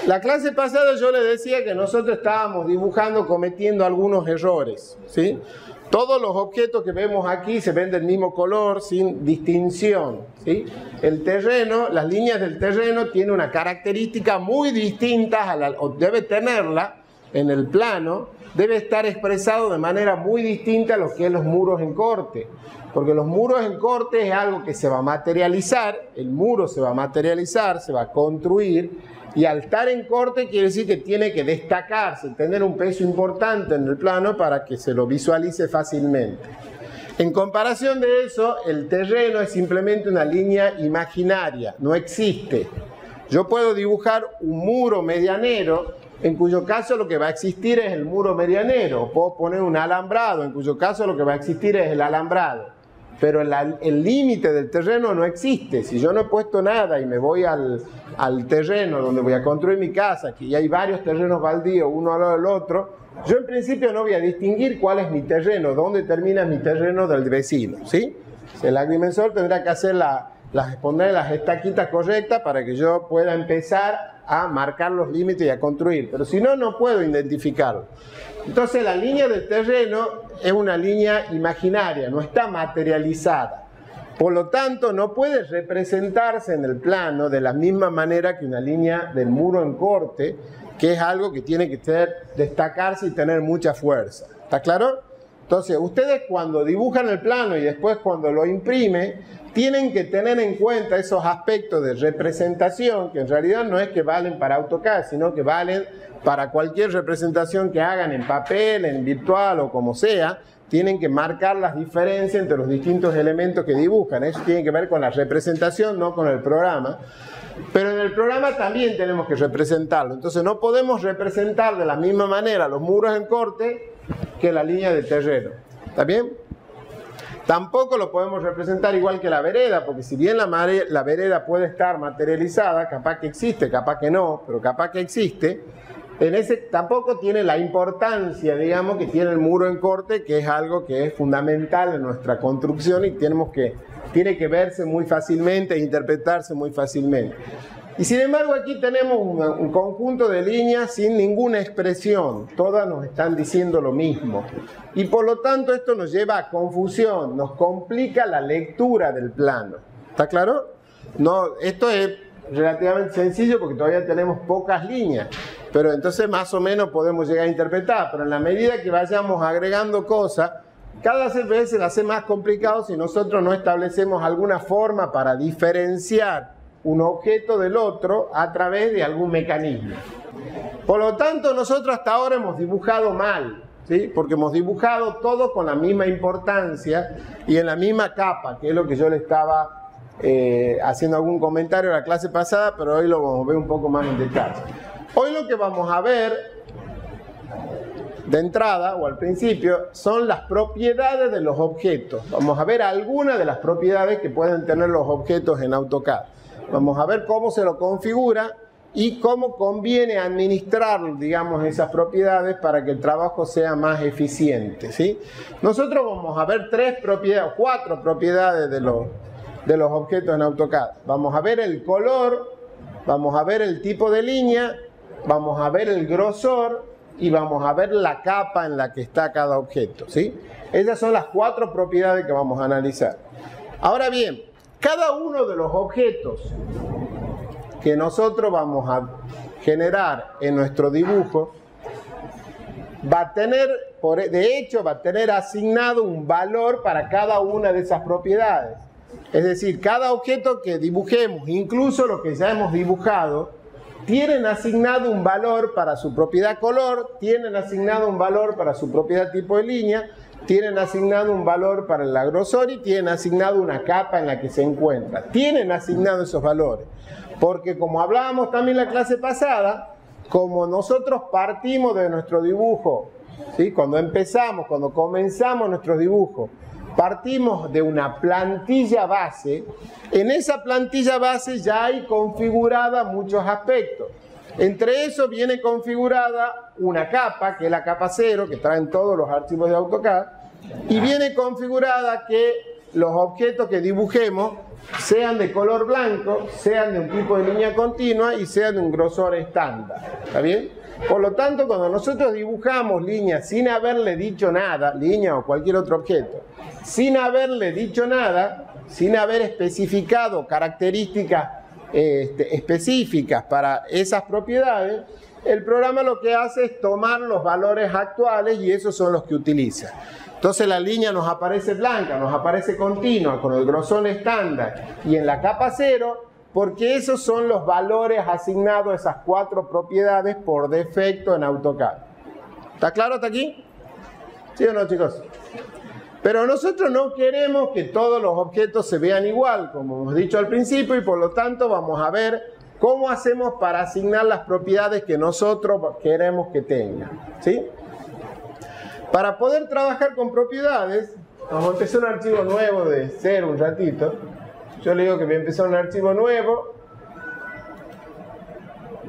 La clase pasada yo les decía que nosotros estábamos dibujando, cometiendo algunos errores, ¿sí? Todos los objetos que vemos aquí se ven del mismo color, sin distinción, ¿sí? El terreno, las líneas del terreno tienen una característica muy distinta, o debe tenerla en el plano, debe estar expresado de manera muy distinta a lo que es los muros en corte. Porque los muros en corte es algo que se va a materializar, el muro se va a materializar, se va a construir, y al estar en corte quiere decir que tiene que destacarse, tener un peso importante en el plano para que se lo visualice fácilmente. En comparación de eso, el terreno es simplemente una línea imaginaria, no existe. Yo puedo dibujar un muro medianero, en cuyo caso lo que va a existir es el muro medianero. Puedo poner un alambrado, en cuyo caso lo que va a existir es el alambrado. Pero el límite del terreno no existe. Si yo no he puesto nada y me voy al terreno donde voy a construir mi casa, que ya hay varios terrenos baldíos, uno al lado del otro, yo en principio no voy a distinguir cuál es mi terreno, dónde termina mi terreno del vecino, ¿sí? El agrimensor tendrá que hacer poner las estaquitas correctas para que yo pueda empezar a marcar los límites y a construir. Pero si no, no puedo identificarlo. Entonces la línea del terreno es una línea imaginaria, no está materializada. Por lo tanto, no puede representarse en el plano de la misma manera que una línea del muro en corte, que es algo que tiene que destacarse y tener mucha fuerza. ¿Está claro? Entonces, ustedes cuando dibujan el plano y después cuando lo imprimen, tienen que tener en cuenta esos aspectos de representación, que en realidad no es que valen para AutoCAD, sino que valen para cualquier representación que hagan en papel, en virtual o como sea. Tienen que marcar las diferencias entre los distintos elementos que dibujan. Eso tiene que ver con la representación, no con el programa. Pero en el programa también tenemos que representarlo. Entonces no podemos representar de la misma manera los muros en corte que la línea de terreno. ¿Está bien? Tampoco lo podemos representar igual que la vereda, porque si bien la vereda puede estar materializada, capaz que existe, capaz que no, pero capaz que existe, tampoco tiene la importancia, digamos, que tiene el muro en corte, que es algo que es fundamental en nuestra construcción y tiene que verse muy fácilmente e interpretarse muy fácilmente. Y sin embargo aquí tenemos un conjunto de líneas sin ninguna expresión, todas nos están diciendo lo mismo. Y por lo tanto esto nos lleva a confusión, nos complica la lectura del plano. ¿Está claro? No, esto es relativamente sencillo porque todavía tenemos pocas líneas, pero entonces más o menos podemos llegar a interpretar, pero en la medida que vayamos agregando cosas, cada vez se hace más complicado si nosotros no establecemos alguna forma para diferenciar un objeto del otro a través de algún mecanismo. Por lo tanto, nosotros hasta ahora hemos dibujado mal, ¿sí? Porque hemos dibujado todo con la misma importancia y en la misma capa, que es lo que yo le estaba haciendo algún comentario en la clase pasada, pero hoy lo vamos a ver un poco más en detalle. Hoy lo que vamos a ver de entrada o al principio son las propiedades de los objetos. Vamos a ver algunas de las propiedades que pueden tener los objetos en AutoCAD. Vamos a ver cómo se lo configura y cómo conviene administrar, digamos, esas propiedades para que el trabajo sea más eficiente, ¿sí? Nosotros vamos a ver cuatro propiedades de los objetos en AutoCAD. Vamos a ver el color, vamos a ver el tipo de línea, vamos a ver el grosor y vamos a ver la capa en la que está cada objeto, ¿sí? Esas son las cuatro propiedades que vamos a analizar. Ahora bien, cada uno de los objetos que nosotros vamos a generar en nuestro dibujo va a tener, de hecho, va a tener asignado un valor para cada una de esas propiedades. Es decir, cada objeto que dibujemos, incluso lo que ya hemos dibujado, tienen asignado un valor para su propiedad color, tienen asignado un valor para su propiedad tipo de línea, tienen asignado un valor para el grosor y tienen asignado una capa en la que se encuentra. Tienen asignado esos valores. Porque como hablábamos también en la clase pasada, como nosotros partimos de nuestro dibujo, ¿sí? Cuando comenzamos nuestro dibujo, partimos de una plantilla base. En esa plantilla base ya hay configurada muchos aspectos. Entre eso viene configurada una capa, que es la capa 0, que traen todos los archivos de AutoCAD, y viene configurada que los objetos que dibujemos sean de color blanco, sean de un tipo de línea continua y sean de un grosor estándar. ¿Está bien? Por lo tanto, cuando nosotros dibujamos líneas sin haberle dicho nada, línea o cualquier otro objeto, sin haberle dicho nada, sin haber especificado características específicas para esas propiedades, el programa lo que hace es tomar los valores actuales y esos son los que utiliza. Entonces la línea nos aparece blanca, nos aparece continua, con el grosor estándar y en la capa 0, porque esos son los valores asignados a esas 4 propiedades por defecto en AutoCAD. ¿Está claro hasta aquí? ¿Sí o no, chicos? Pero nosotros no queremos que todos los objetos se vean igual, como hemos dicho al principio, y por lo tanto vamos a ver cómo hacemos para asignar las propiedades que nosotros queremos que tengan. ¿Sí? Para poder trabajar con propiedades, vamos a empezar un archivo nuevo de 0 un ratito. Yo le digo que voy a empezar un archivo nuevo.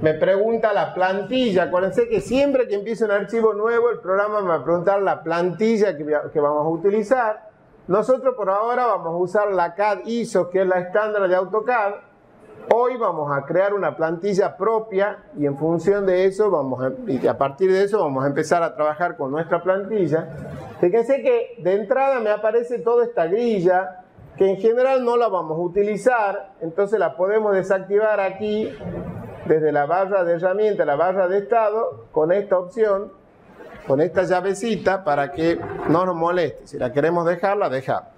Me pregunta la plantilla. Acuérdense que siempre que empiece un archivo nuevo, el programa me va a preguntar la plantilla que vamos a utilizar. Nosotros por ahora vamos a usar la CAD ISO, que es la estándar de AutoCAD. Hoy vamos a crear una plantilla propia y en función de eso y a partir de eso vamos a empezar a trabajar con nuestra plantilla. Fíjense que de entrada me aparece toda esta grilla que en general no la vamos a utilizar, entonces la podemos desactivar aquí desde la barra de herramientas, la barra de estado, con esta opción, con esta llavecita para que no nos moleste. Si la queremos dejar, la dejamos.